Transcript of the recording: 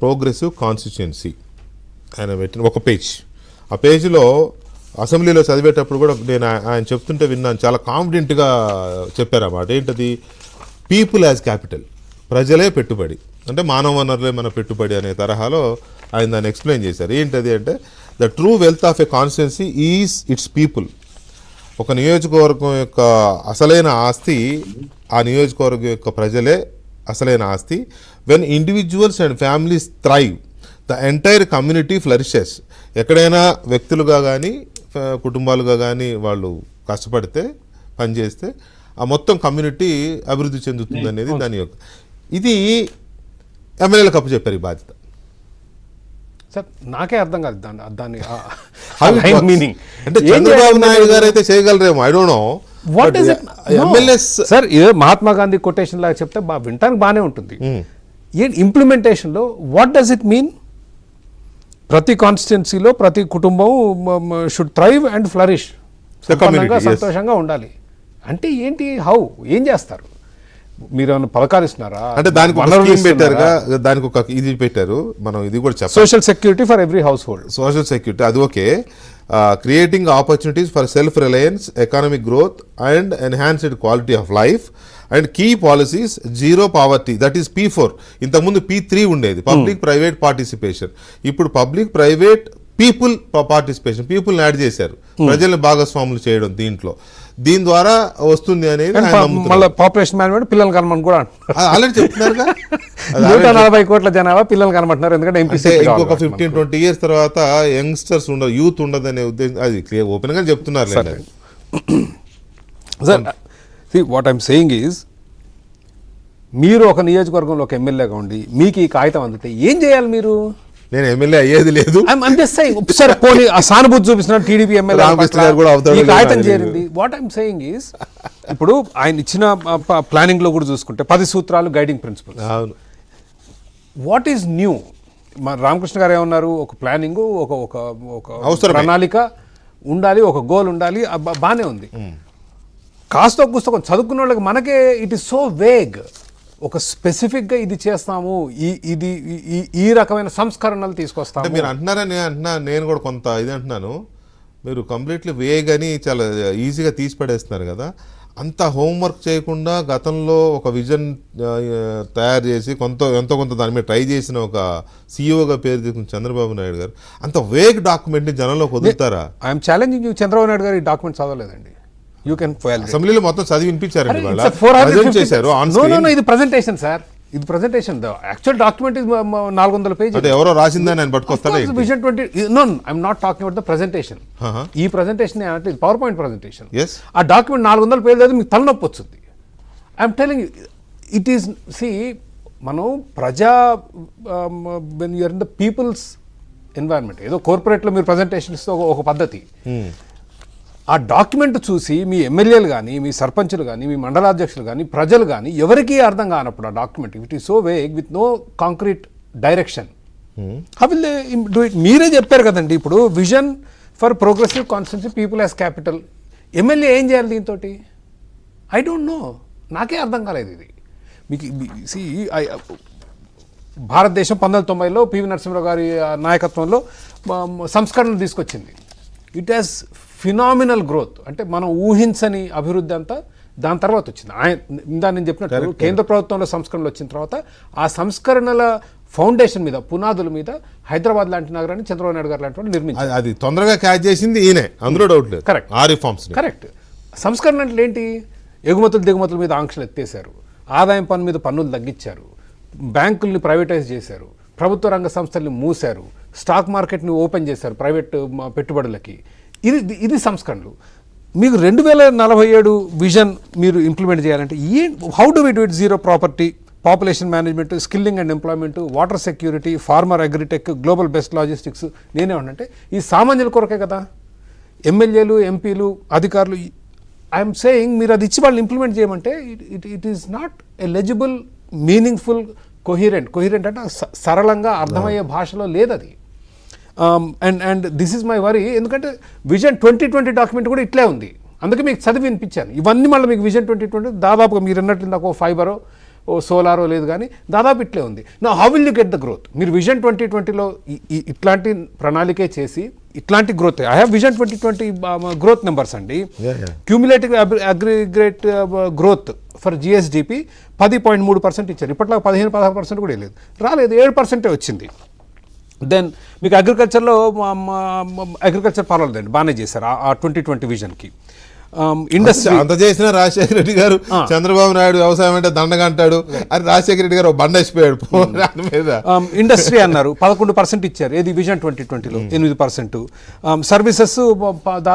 Progressive constituency ఆయన పెట్టిన ఒక పేజ్. ఆ పేజీలో అసెంబ్లీలో చదివేటప్పుడు కూడా నేను ఆయన చెప్తుంటే విన్నాను, చాలా కాన్ఫిడెంట్గా చెప్పారన్నమాట. ఏంటది? పీపుల్ యాజ్ క్యాపిటల్, ప్రజలే పెట్టుబడి, అంటే మానవ వనరులే మన పెట్టుబడి అనే తరహాలో ఆయన దాన్ని ఎక్స్ప్లెయిన్ చేశారు. ఏంటది అంటే, the true wealth of a constituency is it's people. ఒక నియోజకవర్గం యొక్క అసలైన ఆస్తి ఆ నియోజకవర్గం యొక్క ప్రజలే అసలైన ఆస్తి. When individuals and families thrive, the entire community flourishes. ఎక్కడైనా వ్యక్తులుగా కానీ కుటుంబాలుగా కానీ వాళ్ళు కష్టపడితే పనిచేస్తే ఆ మొత్తం కమ్యూనిటీ అభివృద్ధి చెందుతుంది అనేది దాని యొక్క. ఇది ఎమ్మెల్యేలకు అప్పు చెప్పారు ఈ బాధ్యత. సార్ నాకే అర్థం కాదు దాన్ని మీనింగ్. అంటే చంద్రబాబు నాయుడు గారు అయితే చేయగలరేమో, I don't know. What is it MLAs sir? ఇదే మహాత్మా గాంధీ కొటేషన్ లాగా చెప్తే వింటానికి బాగానే ఉంటుంది. ఏంటి ఇంప్లిమెంటేషన్లో వాట్ డస్ ఇట్ మీన్? ప్రతి కాన్స్టిట్యున్సీలో ప్రతి కుటుంబం షుడ్ థ్రైవ్ అండ్ ఫ్లరిష్, సంతోషంగా ఉండాలి అంటే ఏంటి? హౌ? ఏం చేస్తారు మీరు? ఏమైనా పథకాలు ఇస్తున్నారా? అంటే దానికి పెట్టారుగా, దానికి ఒక ఇది పెట్టారు. మనం ఇది కూడా చెప్పాలి, social security for every household. Social security అది okay. Creating opportunities for self reliance, economic growth and enhanced quality of life and key policies zero poverty, that is P4. ఇంతకుముందు P3 ఉండేది, పబ్లిక్ ప్రైవేట్ పార్టిసిపేషన్. ఇప్పుడు public private people participation, పీపుల్ని add చేశారు, ప్రజల్ని భాగస్వాములు చేయడం దీంట్లో. దీని ద్వారా వస్తుంది అనేది పాపులేషన్ మేనేజ్మెంట్. పిల్లలు కనమని కూడా ఆల్రెడీ చెప్తున్నారుగా, 140 కోట్ల జనాభా పిల్లలు కనమంటున్నారు. ఎందుకంటే ఇంకొక 15-20 years తర్వాత యంగ్స్టర్స్ ఉండదు, యూత్ ఉండదు అనే ఉద్దేశం, అది క్లియర్ ఓపెన్ గా చెప్తున్నారు. Sir what I'm saying is, మీరు ఒక నియోజకవర్గంలో ఒక ఎమ్మెల్యేగా ఉండి మీకు ఈ కాగితం అందితే ఏం చేయాలి మీరు? నేను ఎమ్మెల్యే అయ్యేది లేదు. సరే పోనీ ఆ సానుభూతి చూపిస్తున్నాడు టీడీపీ ఎమ్మెల్యే ఈ కాగితం చేరింది. వాట్ ఐఎమ్ సేయింగ్ ఈజ్, ఇప్పుడు ఆయన ఇచ్చిన ప్లానింగ్ లో కూడా చూసుకుంటే 10 సూత్రాలు guiding principles. What is new? Ramakrishna garu ఏమన్నారు? ఒక ప్లానింగ్, ఒక ప్రణాళిక ఉండాలి, ఒక గోల్ ఉండాలి, బాగానే ఉంది. కాస్త పుస్తకం చదువుకున్న వాళ్ళకి మనకే ఇట్ ఈస్ సో వేగ్. ఒక స్పెసిఫిక్గా ఇది చేస్తాము, ఇది ఈ రకమైన సంస్కరణలు తీసుకొస్తాము మీరు అంటున్నారని నేను కూడా కొంత ఇది అంటున్నాను. మీరు కంప్లీట్లీ వేగ్ అని చాలా ఈజీగా తీసి పడేస్తున్నారు కదా. అంత హోంవర్క్ చేయకుండా గతంలో ఒక విజన్ తయారు చేసి ఎంతో కొంత దాని మీద ట్రై చేసిన ఒక సీఈఓగా పేరు తీసుకున్న చంద్రబాబు నాయుడు గారు అంత వేగ్ డాక్యుమెంట్ని జనంలోకి వదులుతారా? I'm challenging you. Chandrababu Naidu garu ఈ డాక్యుమెంట్ చదవలేదండి. యూ కెన్ అసెంబ్లీలో మొత్తం చదివి వినిపించారు, ఇది ప్రెజెంటేషన్ సార్, ఇది ప్రెజెంటేషన్. Actual document 400 pages. అంటే ఎవరో రాసిందని ఆయన పట్టుకొస్తారా? Vision 20. No, I'm not talking about the presentation. ఈ ప్రెజెంటేషన్ అంటే పవర్ పాయింట్ ప్రెజెంటేషన్. ఆ డాక్యుమెంట్ 400 pages అయితే మీకు తలనొప్పి వచ్చింది. I'm telling you it is. See మనం when you're in the people's environment, ఏదో కార్పొరేట్లో మీరు ప్రజెంటేషన్ ఇస్తే ఒక పద్ధతి. ఆ డాక్యుమెంట్ చూసి మీ ఎమ్మెల్యేలు కానీ, మీ సర్పంచులు కానీ, మీ మండలాధ్యక్షులు కానీ, ప్రజలు కానీ ఎవరికీ అర్థం కానప్పుడు ఆ document it is so vague with no concrete direction, how will they do it? మీరే చెప్పారు కదండి ఇప్పుడు, vision for progressive constituency, people as capital. MLA ఏం చేయాలి దీంతో? ఐ డోంట్ నో, నాకే అర్థం కాలేదు ఇది. మీకు భారతదేశం 1990లో పివి నరసింహరావు గారి నాయకత్వంలో సంస్కరణలు తీసుకొచ్చింది. It has phenomenal growth. అంటే మనం ఊహించని అభివృద్ధి అంతా దాని తర్వాత వచ్చింది. నేను చెప్పినట్టు కేంద్ర ప్రభుత్వంలో సంస్కరణలు వచ్చిన తర్వాత ఆ సంస్కరణల ఫౌండేషన్ మీద, పునాదుల మీద హైదరాబాద్ లాంటి నగరాన్ని చంద్రబాబు నాయుడు గారు లాంటి వాళ్ళు నిర్మించారు. అది తొందరగా క్యాచ్ చేసింది ఈయనే, అందులో డౌట్ లేదు. కరెక్ట్. ఆ రిఫార్మ్స్ కరెక్ట్. సంస్కరణ అంటే ఏంటి? ఎగుమతులు దిగుమతుల మీద ఆంక్షలు ఎత్తేసారు, ఆదాయం పన్ను మీద పన్నులు తగ్గించారు, బ్యాంకుల్ని ప్రైవేటైజ్ చేశారు, ప్రభుత్వ రంగ సంస్థల్ని మూశారు, స్టాక్ మార్కెట్ని ఓపెన్ చేశారు ప్రైవేట్ పెట్టుబడులకి. ఇది సంస్కరణలు. మీకు 2047 విజన్ మీరు ఇంప్లిమెంట్ చేయాలంటే how do we do it? Zero property, population management, skilling and employment, water security, farmer agritech, global best logistics. నేనేమంటే ఈ సామాన్యుల కొరకే కదా ఎమ్మెల్యేలు, ఎంపీలు, అధికారులు. ఐఎమ్ సేయింగ్ మీరు అది ఇచ్చి వాళ్ళు ఇంప్లిమెంట్ చేయమంటే it is not eligible, meaningful, coherent అంటే సరళంగా అర్థమయ్యే భాషలో లేదు అది. And this is my worry. ఎందుకంటే విజన్ 2020 డాక్యుమెంట్ కూడా ఇట్లే ఉంది, అందుకే మీకు చదివి వినిపించాను. ఇవన్నీ మళ్ళీ మీకు విజన్ 2020 దాదాపుగా మీరు అన్నట్లు నాకు ఫైబరో ఓ సోలారో లేదు, కానీ దాదాపు ఇట్లే ఉంది. నా how will you get the growth? మీరు విజన్ 2020లో ఇట్లాంటి ప్రణాళికే చేసి ఇట్లాంటి growth, I have vision 2020 growth numbers అండి. Cumulative aggregate growth for GSDP 10.3% ఇచ్చారు. ఇప్పట్లో 15-16% కూడా లేదు, రాలేదు, 7% వచ్చింది. దెన్ మీకు అగ్రికల్చర్లో అగ్రికల్చర్ పర్వాలేదండి, బాగానే చేశారు ఆ 2020 విజన్కి. ఇండస్ట్రీ అంత చేసిన రాజశేఖర రెడ్డి గారు, చంద్రబాబు నాయుడు వ్యవసాయం అంటే దండగా అంటాడు, అది రాజశేఖర రెడ్డి గారు బండ వేసిపోయాడు దాని మీద. ఇండస్ట్రీ అన్నారు 11% ఇచ్చారు, ఏది విజన్ 2020లో 8%. సర్వీసెస్